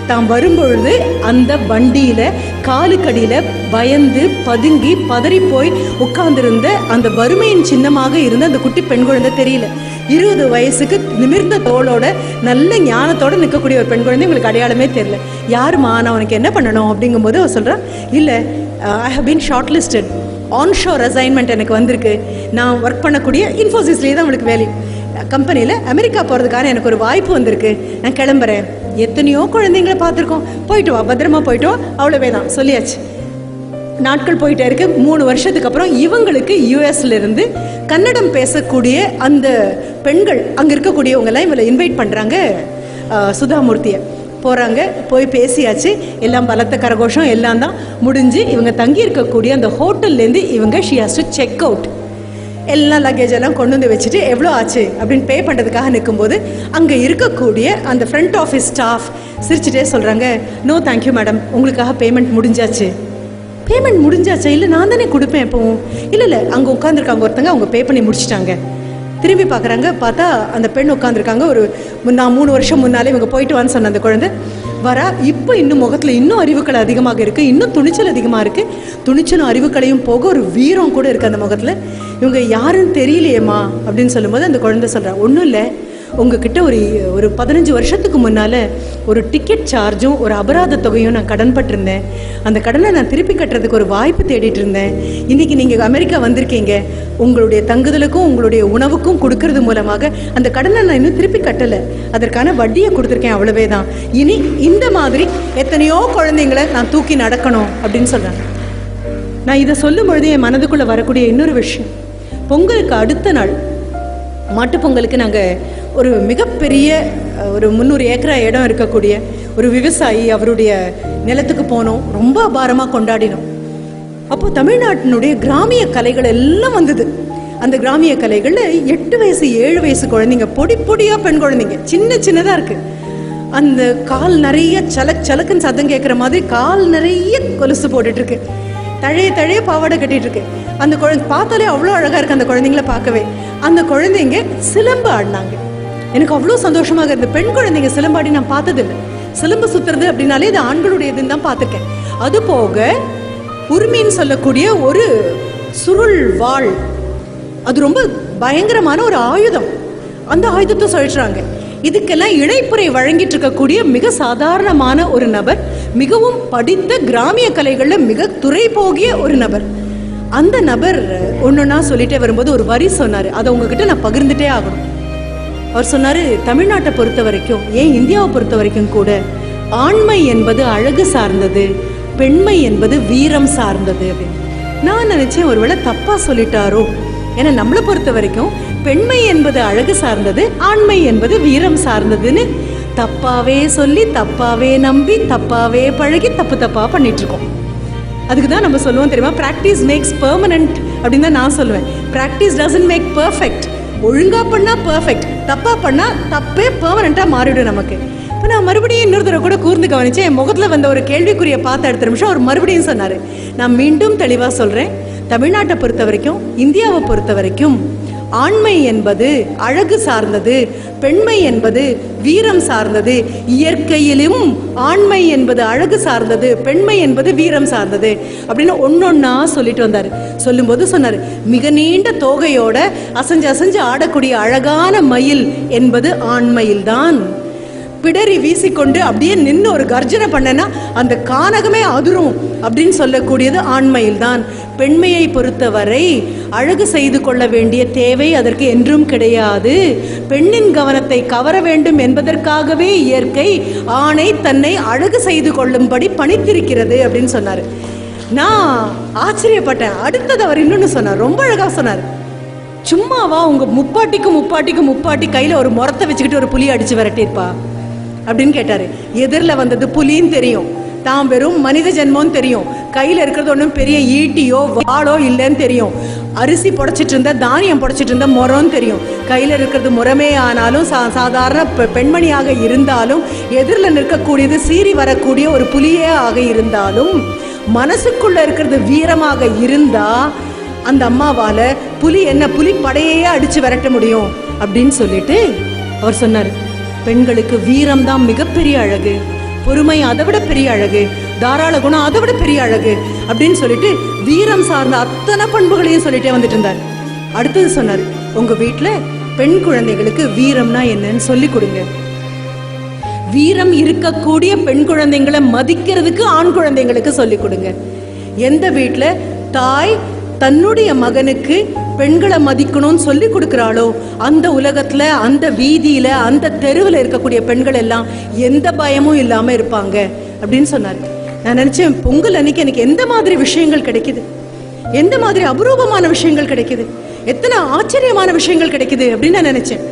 தாம் வரும்பொழுது அந்த வண்டியில் காலுக்கடியில் பயந்து பதுங்கி பதறி போய் உட்கார்ந்திருந்த அந்த வறுமையின் சின்னமாக இருந்த அந்த குட்டி பெண் குழந்தை தெரியல. 20 வயசுக்கு நிமிர்ந்த தோளோட நல்ல ஞானத்தோடு நிற்கக்கூடிய ஒரு பெண் குழந்தை உங்களுக்கு அடையாளமே தெரியல. யாருமா, நான் உனக்கு என்ன பண்ணணும் அப்படிங்கும்போது அவள் சொல்கிறான், இல்லை, I have been short listed, onshore assignment எனக்கு வந்திருக்கு. நான் ஒர்க் பண்ணக்கூடிய இன்ஃபோசிஸ்லேயே தான் அவளுக்கு வேலை, கம்பெனியில் அமெரிக்கா போகிறதுக்கான எனக்கு ஒரு வாய்ப்பு வந்திருக்கு, நான் கிளம்புறேன். எத்தனையோ குழந்தைங்களை பார்த்துருக்கோம், போயிட்டு வா, பத்திரமா போயிட்டு வா, அவ்வளோவே தான் சொல்லியாச்சு. நாட்கள் போயிட்டே இருக்கு. 3 வருஷத்துக்கு அப்புறம் இவங்களுக்கு யூஎஸ்லேருந்து கன்னடம் பேசக்கூடிய அந்த பெண்கள், அங்கே இருக்கக்கூடியவங்கெல்லாம் இவங்களை இன்வைட் பண்ணுறாங்க சுதாமூர்த்தியை. போகிறாங்க, போய் பேசியாச்சு. எல்லாம் பலத்த கரகோஷம் எல்லாம் தான் முடிஞ்சு இவங்க தங்கி இருக்கக்கூடிய அந்த ஹோட்டல்லேருந்து இவங்க she has to check out. எல்லா லக்கேஜ் எல்லாம் கொண்டு வந்து வச்சுட்டு எவ்வளோ ஆச்சு அப்படின்னு பே பண்ணுறதுக்காக நிற்கும்போது அங்கே இருக்கக்கூடிய அந்த ஃப்ரண்ட் ஆஃபீஸ் ஸ்டாஃப் சிரிச்சுட்டே சொல்கிறாங்க, நோ தேங்க்யூ மேடம், உங்களுக்காக பேமெண்ட் முடிஞ்சாச்சு. பேமெண்ட் முடிஞ்சாச்சா? இல்லை, நான் தானே கொடுப்பேன் எப்போவும். இல்லை, அங்கே உட்காந்துருக்காங்க ஒருத்தங்க, அவங்க பே பண்ணி முடிச்சிட்டாங்க. திரும்பி பார்க்குறாங்க, பார்த்தா அந்த பெண் உட்காந்துருக்காங்க. நான் 3 வருஷம் முன்னாலே இவங்க போயிட்டு வான்னு சொன்ன அந்த குழந்தை வரா. இப்போ இன்னும் முகத்தில் இன்னும் அறிவுக்கள் அதிகமாக இருக்குது, இன்னும் துணிச்சல் அதிகமாக இருக்குது. துணிச்சலும் அறிவுக்களையும் போக ஒரு வீரம் கூட இருக்குது அந்த முகத்தில். இவங்க யாருன்னு தெரியலையேம்மா அப்படின்னு சொல்லும்போது அந்த குழந்தை சொல்கிறா, ஒன்றும் இல்லை, உங்ககிட்ட ஒரு 15 வருஷத்துக்கு முன்னால் ஒரு டிக்கெட் சார்ஜும் ஒரு அபராத தொகையும் நான் கடன் பட்டிருந்தேன். அந்த கடனை நான் திருப்பி கட்டுறதுக்கு ஒரு வாய்ப்பு தேடிட்டு இருந்தேன். இன்றைக்கி நீங்கள் அமெரிக்கா வந்திருக்கீங்க, உங்களுடைய தங்குதலுக்கும் உங்களுடைய உணவுக்கும் கொடுக்கறது மூலமாக அந்த கடனை நான் இன்னும் திருப்பி கட்டலை, அதற்கான வட்டியை கொடுத்துருக்கேன், அவ்வளவே தான். இனி இந்த மாதிரி எத்தனையோ குழந்தைங்களை நான் தூக்கி நடக்கணும் அப்படின்னு சொல்கிறேன். நான் இதை சொல்லும் பொழுது என் மனதுக்குள்ளே வரக்கூடிய இன்னொரு விஷயம், பொங்கலுக்கு அடுத்த நாள் மாட்டுப்பொங்கலுக்கு நாங்கள் ஒரு மிகப்பெரிய ஒரு 300 ஏக்கரா இடம் இருக்கக்கூடிய ஒரு விவசாயி அவருடைய நிலத்துக்கு போனோம். ரொம்ப அபாரமாக கொண்டாடினோம். அப்போ தமிழ்நாட்டினுடைய கிராமிய கலைகள் எல்லாம் வந்தது. அந்த கிராமிய கலைகளில் 8 வயசு 7 வயசு குழந்தைங்க, பொடி பொடியாக பெண் குழந்தைங்க, சின்னதாக இருக்குது. அந்த கால் நிறைய சலக்குன்னு சத்தம் கேட்குற மாதிரி கால் நிறைய கொலுசு போட்டுட்ருக்கு, தழைய பாவாடை கட்டிட்டு இருக்கு. அந்த குழந்தை பார்த்தாலே அவ்வளோ அழகாக இருக்குது அந்த குழந்தைங்கள பார்க்கவே. அந்த குழந்தைங்க சிலம்பு ஆடினாங்க. எனக்கு அவ்வளோ சந்தோஷமாக இருந்தது. பெண் குழந்தைங்க சிலம்பாடி நான் பார்த்ததில்லை. சிலம்பு சுற்றுறது அப்படின்னாலே இது ஆண்களுடையதுன்னு தான் பார்த்துருக்கேன். அது போக உரிமைன்னு சொல்லக்கூடிய ஒரு சுருள் வாழ், அது ரொம்ப பயங்கரமான ஒரு ஆயுதம். அந்த ஆயுதத்தை சொல்கிறாங்க. இதுக்கெல்லாம் இணைப்புரை வழங்கிட்டு இருக்கக்கூடிய மிக சாதாரணமான ஒரு நபர், மிகவும் படித்த கிராமிய கலைகளில் மிக துறை போகிய ஒரு நபர். அந்த நபர் ஒன்றுன்னா சொல்லிட்டே வரும்போது ஒரு வரி சொன்னார். அதை உங்ககிட்ட நான் பகிர்ந்துட்டே ஆகணும். அவர் சொன்னார், தமிழ்நாட்டை பொறுத்த வரைக்கும், ஏன் இந்தியாவை பொறுத்த வரைக்கும் கூட, ஆண்மை என்பது அழகு சார்ந்தது, பெண்மை என்பது வீரம் சார்ந்தது அப்படின்னு. நான் நினச்சேன் ஒருவேளை தப்பாக சொல்லிட்டாரோ. ஏன்னா நம்மளை பொறுத்த வரைக்கும் பெண்மை என்பது அழகு சார்ந்தது, ஆண்மை என்பது வீரம் சார்ந்ததுன்னு தப்பாவே சொல்லி, தப்பாவே நம்பி, தப்பாவே பழகி, தப்பாக பண்ணிட்டு இருக்கோம். அதுக்கு தான் நம்ம சொல்லுவோம் தெரியுமா, ப்ராக்டிஸ் மேக்ஸ் பெர்மனன்ட் அப்படின்னு தான் நான் சொல்லுவேன். Practice doesn't make perfect. ஒழுங்காக பண்ணால் பர்ஃபெக்ட், தப்பாக பண்ணால் தப்பே பெர்மனண்ட்டாக மாறிவிடும் நமக்கு. இப்போ நான் மறுபடியும் இன்னொரு தடவை கூட கூர்ந்து கவனிச்சேன். என் முகத்தில் வந்த ஒரு கேள்விக்குரிய பார்த்து அடுத்த நிமிஷம் அவர் மறுபடியும் சொன்னார். நான் மீண்டும் தெளிவாக சொல்கிறேன், தமிழ்நாட்டை பொறுத்த வரைக்கும், இந்தியாவை பொறுத்த வரைக்கும், ஆண்மை என்பது அழகு சார்ந்தது, பெண்மை என்பது வீரம் சார்ந்தது. இயற்கையிலும் ஆண்மை என்பது அழகு சார்ந்தது, பெண்மை என்பது வீரம் சார்ந்தது அப்படின்னு ஒன்னொன்னா சொல்லிட்டு வந்தார். சொல்லும்போது சொன்னார், மிக நீண்ட தோகையோட அசைஞ்சு ஆடக்கூடிய அழகான மயில் என்பது ஆண்மையில் தான். பிடரி வீசிக்கொண்டு அப்படியே நின்று ஒரு கர்ஜனை பண்ணனா அந்த கானகமே அதிரும் அப்படின்னு சொல்லக்கூடியது ஆண்மையில் தான். பெண்மையை பொறுத்தவரை அழகு செய்து கொள்ள வேண்டிய தேவை அதற்கு என்றும் கிடையாது. பெண்ணின் கவனத்தை கவர வேண்டும் என்பதற்காகவே இயற்கை ஆணை தன்னை அழகு செய்து கொள்ளும்படி பணித்திருக்கிறது அப்படின்னு சொன்னார். நான் ஆச்சரியப்பட்டேன். அடுத்தது அவர் இன்னொன்று சொன்னார், ரொம்ப அழகாக சொன்னார். சும்மாவா உங்க முப்பாட்டி கையில் ஒரு முறத்தை வச்சுக்கிட்டு ஒரு புலி அடிச்சு விரட்டிருப்பா அப்படின்னு கேட்டாரு. எதிரில் வந்தது புலின்னு தெரியும், தான் வெறும் மனித ஜென்மோன்னு தெரியும், கையில் இருக்கிறது ஒன்றும் பெரிய ஈட்டியோ வாளோ இல்லைன்னு தெரியும், அரிசி புடைச்சிட்டு இருந்த தானியம் புடைச்சிட்டு இருந்த முறம்னு தெரியும். கையில் இருக்கிறது முறமே ஆனாலும் சாதாரண பெண்மணியாக இருந்தாலும், எதிரில் நிற்கக்கூடியது சீறி வரக்கூடிய ஒரு புலியே ஆக இருந்தாலும், மனசுக்குள்ள இருக்கிறது வீரமாக இருந்தா அந்த அம்மாவால புலி படையே அடிச்சு விரட்ட முடியும் அப்படின்னு சொல்லிட்டு அவர் சொன்னார். பெண்களுக்கு வீரம் தான் மிகப்பெரிய அழகு, பொறுமை அதை விட பெரிய அழகு, தாராள குணம் அதை விட பெரிய அழகு அப்படின்னு சொல்லிட்டு வீரம் சார்ந்த அத்தனை பண்புகளையும் சொல்லிட்டே வந்துட்டு இருந்தார். அடுத்தது சொன்னார், உங்க வீட்டில் பெண் குழந்தைகளுக்கு வீரம்னா என்னன்னு சொல்லி கொடுங்க. வீரம் இருக்கக்கூடிய பெண் குழந்தைங்களை மதிக்கிறதுக்கு ஆண் குழந்தைங்களுக்கு சொல்லி கொடுங்க. எந்த வீட்டில் தாய் தன்னுடைய மகனுக்கு பெண்களை மதிக்கணும்னு சொல்லி கொடுக்குறாளோ அந்த உலகத்தில், அந்த வீதியில், அந்த தெருவில் இருக்கக்கூடிய பெண்கள் எல்லாம் எந்த பயமும் இல்லாமல் இருப்பாங்க அப்படின்னு சொன்னார். நான் நினச்சேன், பொங்கல் அன்னைக்கு எனக்கு எந்த மாதிரி விஷயங்கள் கிடைக்குது, எந்த மாதிரி அபூர்வமான விஷயங்கள் கிடைக்குது, எத்தனை ஆச்சரியமான விஷயங்கள் கிடைக்குது அப்படின்னு நான் நினச்சேன்.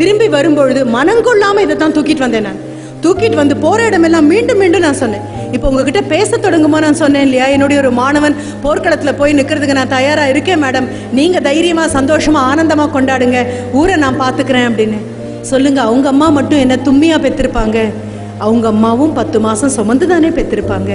திரும்பி வரும்பொழுது மனங்கொள்ளாமல் இதை தான் தூக்கிட்டு வந்தேன். நான் தூக்கிட்டு வந்து போகிற இடமெல்லாம் மீண்டும் நான் சொன்னேன். இப்போ உங்ககிட்ட பேச தொடங்குமா நான் சொன்னேன் இல்லையா, என்னுடைய ஒரு மாணவன் போர்க்களத்தில் போய் நிற்கிறதுக்கு நான் தயாராக இருக்கேன் மேடம், நீங்கள் தைரியமாக சந்தோஷமாக ஆனந்தமாக கொண்டாடுங்க, ஊரை நான் பார்த்துக்கிறேன் அப்படின்னு சொல்லுங்கள். அவங்க அம்மா மட்டும் என்ன தும்மியாக பெற்றிருப்பாங்க? அவங்க அம்மாவும் 10 மாதம் சுமந்து தானே பெற்றிருப்பாங்க.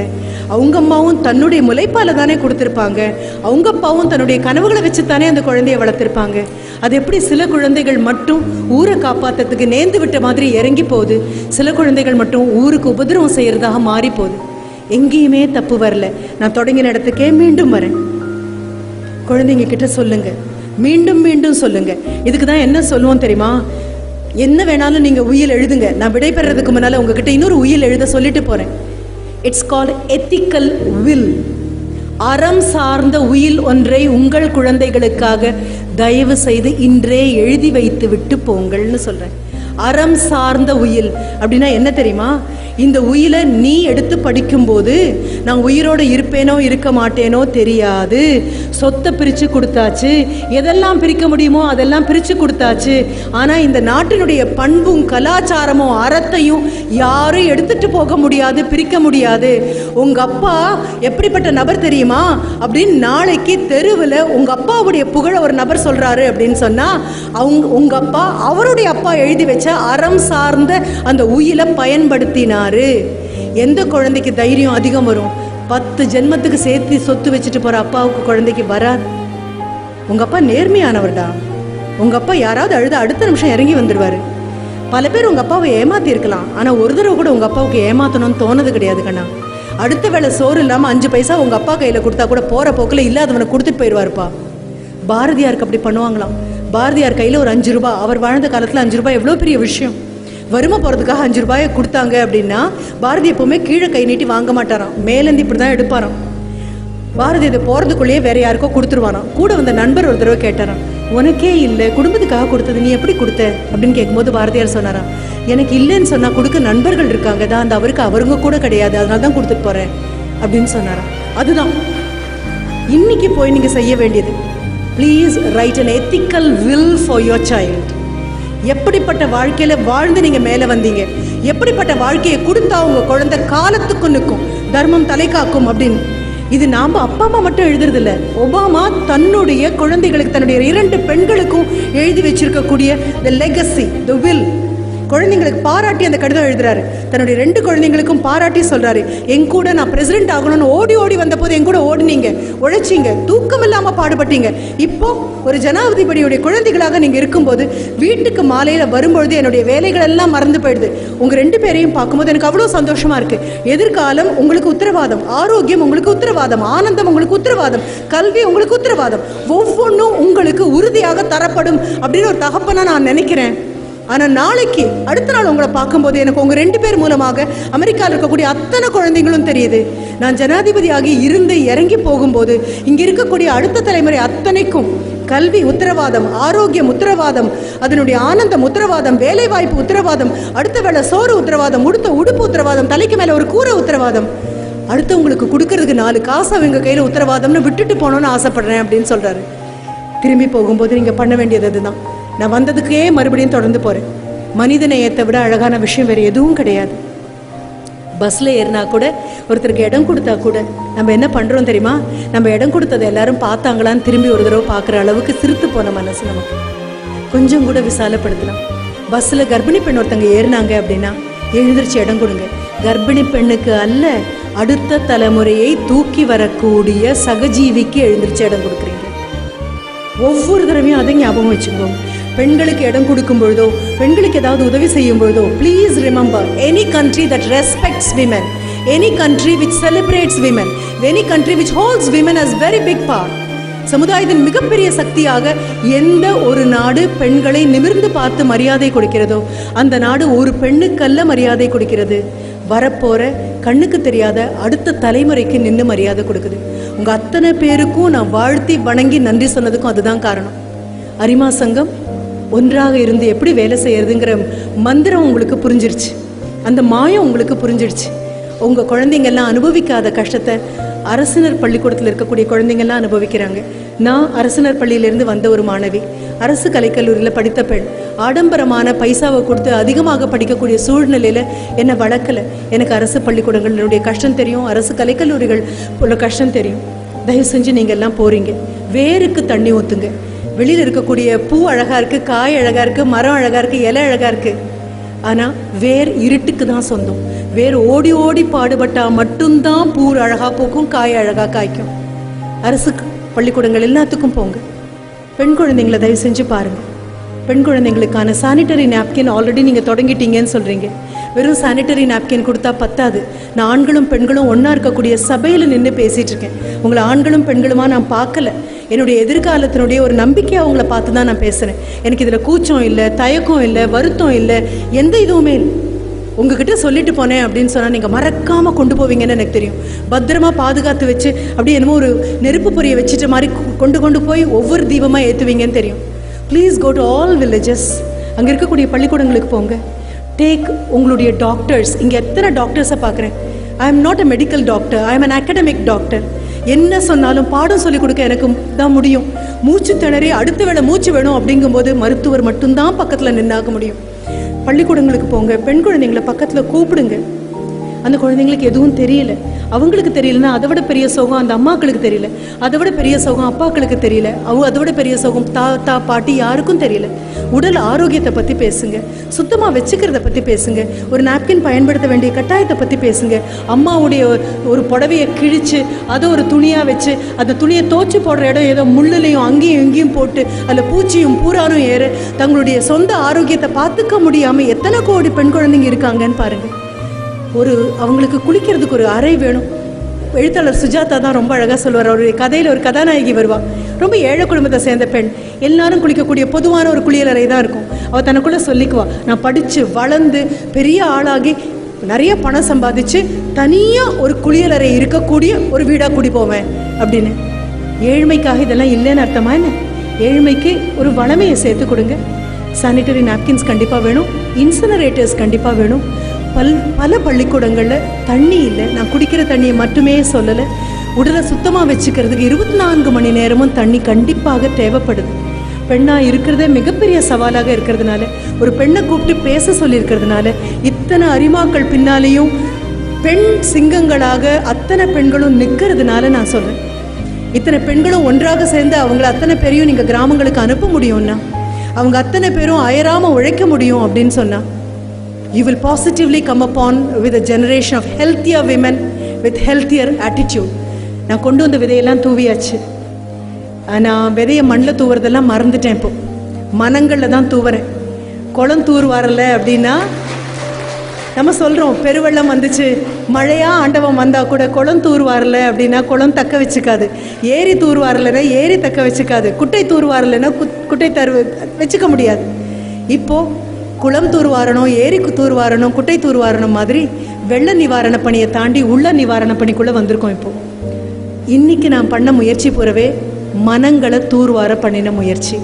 அவங்க அம்மாவும் தன்னுடைய முளைப்பால தானே கொடுத்துருப்பாங்க. அவங்க அப்பாவும் தன்னுடைய கனவுகளை வச்சு தானே அந்த குழந்தைய வளர்த்துருப்பாங்க. அது எப்படி சில குழந்தைகள் மட்டும் ஊரை காப்பாற்றுறதுக்கு நேர்ந்து விட்ட மாதிரி இறங்கி போகுது, சில குழந்தைகள் மட்டும் ஊருக்கு உபதிரவம் செய்கிறதாக மாறி போகுது. எங்கேயுமே தப்பு வரல. நான் தொடங்கின இடத்துக்கே மீண்டும் வரேன். குழந்தைங்க கிட்ட சொல்லுங்க, மீண்டும் சொல்லுங்க. இதுக்கு தான் என்ன சொல்லுவோம் தெரியுமா, என்ன வேணாலும் நீங்க உயில் எழுதுங்க. நான் விடைபெறதுக்கு முன்னால உங்ககிட்ட இன்னொரு உயில் எழுத சொல்லிட்டு போறேன். It's called ethical will. அறம் சார்ந்த உயில் ஒன்றை உங்கள் குழந்தைகளுக்காக தயவு செய்து இன்றே எழுதி வைத்து விட்டு போங்கள்னு சொல்றேன். அறம் சார்ந்த உயில் அப்படின்னா என்ன தெரியுமா? இந்த உயிலை நீ எடுத்து படிக்கும்போது நான் உயிரோடு இருப்பேனோ இருக்க மாட்டேனோ தெரியாது. சொத்தை பிரித்து கொடுத்தாச்சு, எதெல்லாம் பிரிக்க முடியுமோ அதெல்லாம் பிரித்து கொடுத்தாச்சு. ஆனால் இந்த நாட்டினுடைய பண்பும் கலாச்சாரமும் அறத்தையும் யாரும் எடுத்துட்டு போக முடியாது, பிரிக்க முடியாது. உங்கள் அப்பா எப்படிப்பட்ட நபர் தெரியுமா அப்படின்னு நாளைக்கு தெருவில் உங்கள் அப்பாவுடைய புகழ ஒரு நபர் சொல்கிறாரு அப்படின்னு சொன்னால் உங்கள் அப்பா அவருடைய அப்பா எழுதி வச்ச அறம் சார்ந்த அந்த உயிலை பயன்படுத்தினார். எந்த குழந்தைக்கு தைரியம் அதிகம் வரும்? 10 ஜென்மத்துக்கு சேர்த்து சொத்து வச்சுட்டு போற அப்பாவுக்கு குழந்தைக்கு வராது. உங்க அப்பா நேர்மையானவர்டா. உங்க அப்பா யாராவது அழுத அடுத்த நிமிஷம் இறங்கி வந்துடுவாரு. பல பேர் உங்க அப்பாவை ஏமாத்தி இருக்கலாம், ஆனா ஒரு தடவை கூட உங்க அப்பாவுக்கு ஏமாத்தணும்னு தோணுது கிடையாது கண்ணா. அடுத்த வேளை சோறு இல்லாம 5 பைசா உங்க அப்பா கையில கொடுத்தா கூட போற போக்குல இல்லாதவனை கொடுத்துட்டு போயிடுவாருப்பா. பாரதியாருக்கு அப்படி பண்ணுவாங்களாம். பாரதியார் கையில ஒரு 5 ரூபாய், அவர் வாழ்ந்த காலத்துல 5 ரூபாய் எவ்வளவு பெரிய விஷயம். வறுமை போகிறதுக்காக 5 ரூபாயை கொடுத்தாங்க அப்படின்னா பாரதி எப்பவுமே கீழே கை நீட்டி வாங்க மாட்டாராம், மேலேந்து இப்படி தான் எடுப்பாராம். பாரதி இதை போகிறதுக்குள்ளேயே வேற யாருக்கோ கொடுத்துருவாராம். கூட வந்த நண்பர் ஒரு தடவை கேட்டாராம், உனக்கே இல்லை, குடும்பத்துக்காக கொடுத்தது, நீ எப்படி கொடுத்த அப்படின்னு கேட்கும்போது பாரதியார் சொன்னாராம், எனக்கு இல்லைன்னு சொன்னால் கொடுக்க நண்பர்கள் இருக்காங்க தான், அந்த அவருக்கு அவருங்க கூட கிடையாது, அதனால தான் கொடுத்துட்டு போகிறேன் அப்படின்னு சொன்னாராம். அதுதான் இன்னைக்கு போய் நீங்கள் செய்ய வேண்டியது. Please write an ethical will for your child. எப்படிப்பட்ட வாழ்க்கையில வாழ்ந்து நீங்க மேல வந்தீங்க, எப்படிப்பட்ட வாழ்க்கையை கொடுத்தா உங்க குழந்தை காலத்துக்கு நிற்கும், தர்மம் தலை காக்கும் அப்படின்னு. இது நாம அப்பா அம்மா மட்டும் எழுதுறது இல்ல. ஒபாமா தன்னுடைய குழந்தைகளுக்கு, தன்னுடைய 2 பெண்களுக்கும் எழுதி வச்சிருக்கக்கூடிய the legacy, the will. குழந்தைங்களுக்கு பாராட்டி அந்த கடிதம் எழுதுறாரு. தன்னுடைய 2 குழந்தைங்களுக்கும் பாராட்டி சொல்றாரு, என் கூட நான் பிரசிடென்ட் ஆகணும்னு ஓடி ஓடி வந்த போது என் கூட ஓடினீங்க, உழைச்சிங்க, தூக்கம் இல்லாம பாடுபட்டீங்க. இப்போ ஒரு ஜனாதிபதியுடைய குழந்தைகளாக நீங்க இருக்கும்போது வீட்டுக்கு மாலையில வரும்பொழுது என்னுடைய வேலைகள் எல்லாம் மறந்து போயிடுது. உங்க 2 பேரையும் பார்க்கும்போது எனக்கு அவ்வளவு சந்தோஷமா இருக்கு. எதிர்காலம் உங்களுக்கு உத்தரவாதம், ஆரோக்கியம் உங்களுக்கு உத்தரவாதம், ஆனந்தம் உங்களுக்கு உத்தரவாதம், கல்வி உங்களுக்கு உத்தரவாதம், ஒவ்வொன்றும் உங்களுக்கு உறுதியாக தரப்படும் அப்படின்னு ஒரு தகப்பனா நான் நினைக்கிறேன். ஆனால் நாளைக்கு அடுத்த நாள் உங்களை பார்க்கும்போது எனக்கு உங்கள் 2 பேர் மூலமாக அமெரிக்காவில் இருக்கக்கூடிய அத்தனை குழந்தைங்களும் தெரியுது. நான் ஜனாதிபதியாகி இருந்து இறங்கி போகும்போது இங்கே இருக்கக்கூடிய அடுத்த தலைமுறை அத்தனைக்கும் கல்வி உத்தரவாதம், ஆரோக்கியம் உத்தரவாதம், அதனுடைய ஆனந்தம் உத்தரவாதம், வேலைவாய்ப்பு உத்தரவாதம், அடுத்த வேளை சோறு உத்தரவாதம், உடுத்த உடுப்பு உத்தரவாதம், தலைக்கு மேலே ஒரு கூரை உத்தரவாதம், அடுத்தவங்களுக்கு கொடுக்கறதுக்கு 4 காசு அவங்க கையில் உத்தரவாதம்னு விட்டுட்டு போகணுன்னு ஆசைப்படுறேன் அப்படின்னு சொல்கிறாரு. திரும்பி போகும்போது நீங்கள் பண்ண வேண்டியது அதுதான். நான் வந்ததுக்கே மறுபடியும் தொடர்ந்து போகிறேன். மனித நேயத்தை விட அழகான விஷயம் வேறு எதுவும் கிடையாது. பஸ்ஸில் ஏறினா கூட, ஒருத்தருக்கு இடம் கொடுத்தா கூட நம்ம என்ன பண்ணுறோம் தெரியுமா? நம்ம இடம் கொடுத்ததை எல்லாரும் பார்த்தாங்களான்னு திரும்பி ஒரு தடவை பார்க்குற அளவுக்கு சிரித்து போன மனசு நமக்கு. கொஞ்சம் கூட விசாலப்படுத்தலாம். பஸ்ஸில் கர்ப்பிணி பெண் ஒருத்தங்க ஏறினாங்க அப்படின்னா எழுந்திரிச்சு இடம் கொடுங்க. கர்ப்பிணி பெண்ணுக்கு அல்ல, அடுத்த தலைமுறையை தூக்கி வரக்கூடிய சகஜீவிக்கு எழுந்திரிச்சு இடம் கொடுக்குறீங்க. ஒவ்வொரு தடவையும் அதை ஞாபகம் வச்சுக்கோங்க. பெண்களுக்கு இடம் கொடுக்கும் பொழுதோ, பெண்களுக்கு ஏதாவது உதவி செய்யும் பொழுதோ, please remember, any country that respects women, any country which celebrates women, any country which holds women as very big part. சமுதாயத்தின் மிகப்பெரிய சக்தியாக எந்த ஒரு நாடு பெண்களை நிமிர்ந்து பார்த்து மரியாதை கொடுக்கிறதோ அந்த நாடு ஒரு பெண்ணுக்கல்ல மரியாதை கொடுக்கிறது. வரப்போற கண்ணுக்கு தெரியாத அடுத்த தலைமுறைக்கு நின்று மரியாதை கொடுக்குது. உங்க அத்தனை பேருக்கும் நான் வாழ்த்தி வணங்கி நன்றி சொன்னதுக்கும் அதுதான் காரணம். அரிமா சங்கம் ஒன்றாக இருந்து எப்படி வேலை செய்யறதுங்கிற மந்திரம் உங்களுக்கு புரிஞ்சிருச்சு, அந்த மாயம் உங்களுக்கு புரிஞ்சிடுச்சு. உங்க குழந்தைங்கெல்லாம் அனுபவிக்காத கஷ்டத்தை அரசினர் பள்ளிக்கூடத்தில் இருக்கக்கூடிய குழந்தைங்கள்லாம் அனுபவிக்கிறாங்க. நான் அரசினர் பள்ளியிலிருந்து வந்த ஒரு மாணவி, அரசு கலைக்கல்லூரியில் படித்த பெண். ஆடம்பரமான பைசாவை கொடுத்து அதிகமாக படிக்கக்கூடிய சூழ்நிலையில் என்னை வளர்க்கலை. எனக்கு அரசு பள்ளிக்கூடங்களுடைய கஷ்டம் தெரியும், அரசு கலைக்கல்லூரிகள் உள்ள கஷ்டம் தெரியும். தயவு செஞ்சு நீங்கள் எல்லாம் போகிறீங்க, வேருக்கு தண்ணி ஊற்றுங்க. வெளியில் இருக்கக்கூடிய பூ அழகாக இருக்குது, காய் அழகாக இருக்குது, மரம் அழகாக இருக்குது, இலை அழகாக இருக்குது. ஆனால் வேர் இருட்டுக்கு தான் சொந்தம். வேர் ஓடி ஓடி பாடுபட்டால் மட்டும்தான் பூ அழகாக பூக்கும், காய் அழகாக காய்க்கும். அரசு பள்ளிக்கூடங்கள் எல்லாத்துக்கும் போங்க. பெண் குழந்தைங்களை தயவு செஞ்சு பாருங்கள். பெண் குழந்தைங்களுக்கான சானிட்டரி நாப்கின் ஆல்ரெடி நீங்கள் தொடங்கிட்டீங்கன்னு சொல்கிறீங்க. வெறும் சானிட்டரி நாப்கின் கொடுத்தா பத்தாது. நான் ஆண்களும் பெண்களும் ஒன்றா இருக்கக்கூடிய சபையில் நின்று பேசிகிட்டு இருக்கேன். உங்களை ஆண்களும் பெண்களுமா நான் பார்க்கல. என்னுடைய எதிர்காலத்தினுடைய ஒரு நம்பிக்கையை அவங்கள பார்த்து தான் நான் பேசுகிறேன். எனக்கு இதில் கூச்சம் இல்லை, தயக்கம் இல்லை, வருத்தம் இல்லை, எந்த இதுவுமே இல்லை. உங்ககிட்ட சொல்லிட்டு போனேன் அப்படின்னு சொன்னால் நீங்கள் மறக்காமல் கொண்டு போவீங்கன்னு எனக்கு தெரியும். பத்திரமா பாதுகாத்து வச்சு அப்படியே என்னமோ ஒரு நெருப்பு பொரிய வச்சுட்ட மாதிரி கொண்டு போய் ஒவ்வொரு தீபமாக ஏற்றுவீங்கன்னு தெரியும். Please go to all villages. அங்கே இருக்கக்கூடிய பள்ளிக்கூடங்களுக்கு போங்க. டேக் உங்களுடைய டாக்டர்ஸ். இங்கே எத்தனை டாக்டர்ஸை பார்க்குறேன். I am not a medical doctor, I am an academic doctor. என்ன சொன்னாலும் பாடம் சொல்லிக் கொடுக்க எனக்கு தான் முடியும். மூச்சு திணறி அடுத்த வேளை மூச்சு வேணும் அப்படிங்கும்போது மருத்துவர் மட்டும்தான் பக்கத்தில் நின்னாக்க முடியும். பள்ளிக்கூடங்களுக்கு போங்க, பெண் குழந்தைங்களை பக்கத்தில் கூப்பிடுங்க. அந்த குழந்தைங்களுக்கு எதுவும் தெரியல, அவங்களுக்கு தெரியலன்னா அதை விட பெரிய சோகம் அந்த அம்மாக்களுக்கு தெரியல, அதை விட பெரிய சோகம் அப்பாக்களுக்கு தெரியல, அதை விட பெரிய சோகம் தாத்தா பாட்டி யாருக்கும் தெரியல. உடல் ஆரோக்கியத்தை பற்றி பேசுங்க, சுத்தமாக வச்சுக்கிறத பற்றி பேசுங்க, ஒரு நாப்கின் பயன்படுத்த வேண்டிய கட்டாயத்தை பற்றி பேசுங்க. அம்மாவுடைய ஒரு புடவையை கிழிச்சு அதை ஒரு துணியாக வச்சு அந்த துணியை தோச்சு போடுற இடம் ஏதோ முள்ளுலையும் அங்கேயும் இங்கேயும் போட்டு அதில் பூச்சியும் பூரானும் ஏற தங்களுடைய சொந்த ஆரோக்கியத்தை பார்த்துக்க முடியாமல் எத்தனை கோடி பெண் குழந்தைங்க இருக்காங்கன்னு பாருங்கள். அவங்களுக்கு குளிக்கிறதுக்கு ஒரு அறை வேணும். எழுத்தாளர் சுஜாதா தான் ரொம்ப அழகாக சொல்லுவார். அவருடைய கதையில் ஒரு கதாநாயகி வருவாள், ரொம்ப ஏழை குடும்பத்தை சேர்ந்த பெண். எல்லாரும் குளிக்கக்கூடிய பொதுவான ஒரு குளியலறை தான் இருக்கும். அவள் தனக்குள்ளே சொல்லிக்குவா, நான் படித்து வளர்ந்து பெரிய ஆளாகி நிறைய பணம் சம்பாதிச்சு தனியாக ஒரு குளியலறை இருக்கக்கூடிய ஒரு வீடாக குடி போவேன் அப்படின்னு. ஏழ்மைக்காக இதெல்லாம் இல்லைன்னு அர்த்தமா என்ன? ஏழ்மைக்கு ஒரு வளமையை சேர்த்து கொடுங்க. சானிட்டரி நாப்கின்ஸ் கண்டிப்பாக வேணும், இன்சினரேட்டர்ஸ் கண்டிப்பாக வேணும். பல பள்ளிக்கூடங்களில் தண்ணி இல்லை. நான் குடிக்கிற தண்ணியை மட்டுமே சொல்லலை, உடலை சுத்தமாக வச்சுக்கிறதுக்கு 24 மணி நேரமும் தண்ணி கண்டிப்பாக தேவைப்படுது. பெண்ணாக இருக்கிறதே மிகப்பெரிய சவாலாக இருக்கிறதுனால, ஒரு பெண்ணை கூப்பிட்டு பேச சொல்லியிருக்கிறதுனால இத்தனை அரிமாக்கள் பின்னாலேயும் பெண் சிங்கங்களாக அத்தனை பெண்களும் நிற்கிறதுனால நான் சொல்கிறேன். இத்தனை பெண்களும் ஒன்றாக சேர்ந்து அவங்கள அத்தனை பேரையும் நீங்கள் கிராமங்களுக்கு அனுப்ப முடியும்னா, அவங்க அத்தனை பேரும் அயராமல் உழைக்க முடியும் அப்படின்னு சொன்னால், you will positively come upon with a generation of healthier women with healthier attitude. நான் கொண்டு வந்த விதையெல்லாம் தூவியாச்சு. நான் விதையை மண்ணில் தூவுறதெல்லாம் மறந்துட்டேன். இப்போ மனங்களில் தான் தூவுறேன். குளம் தூர் வரல அப்படின்னா நம்ம சொல்கிறோம், பெருவெள்ளம் வந்துச்சு, மழையாக ஆண்டவன் வந்தால் கூட குளம் தூர் வரல அப்படின்னா குளம் தக்க வச்சுக்காது. ஏரி தூர் வரலைன்னா ஏரி தக்க வச்சுக்காது. குட்டை தூர் வரலைன்னா குட்டை வச்சுக்க முடியாது. இப்போது குளம் தூர்வாரணும், ஏரிக்கு தூர்வாரணும், குட்டை தூர்வாரணும் மாதிரி வெள்ள நிவாரண பணியை தாண்டி உள்ள நிவாரண பணிக்குள்ளே வந்திருக்கோம். இப்போது இன்றைக்கி நான் பண்ண முயற்சி பூரவே மனங்களை தூர்வார பண்ணின முயற்சி.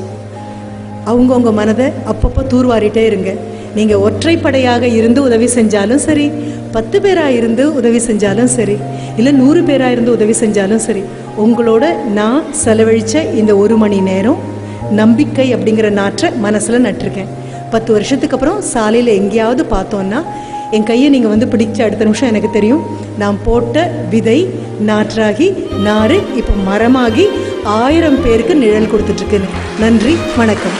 அவங்கவுங்க மனதை அப்பப்போ தூர்வாரிட்டே இருங்க. நீங்கள் ஒற்றைப்படையாக இருந்து உதவி செஞ்சாலும் சரி, 10 பேராக இருந்து உதவி செஞ்சாலும் சரி, இல்லை 100 பேராக இருந்து உதவி செஞ்சாலும் சரி, உங்களோட நான் செலவழித்த இந்த 1 மணி நேரம் நம்பிக்கை அப்படிங்கிற நாற்றை மனசில் நட்டிருக்கேன். 10 வருஷத்துக்கு அப்புறம் சாலையில் எங்கேயாவது பார்த்தோன்னா என் கையை நீங்கள் வந்து பிடிச்ச அடுத்த நிமிஷம் எனக்கு தெரியும், நான் போட்ட விதை நாற்றாகி நாறு இப்போ மரமாகி 1000 பேருக்கு நிழல் கொடுத்துட்ருக்குன்னு. நன்றி, வணக்கம்.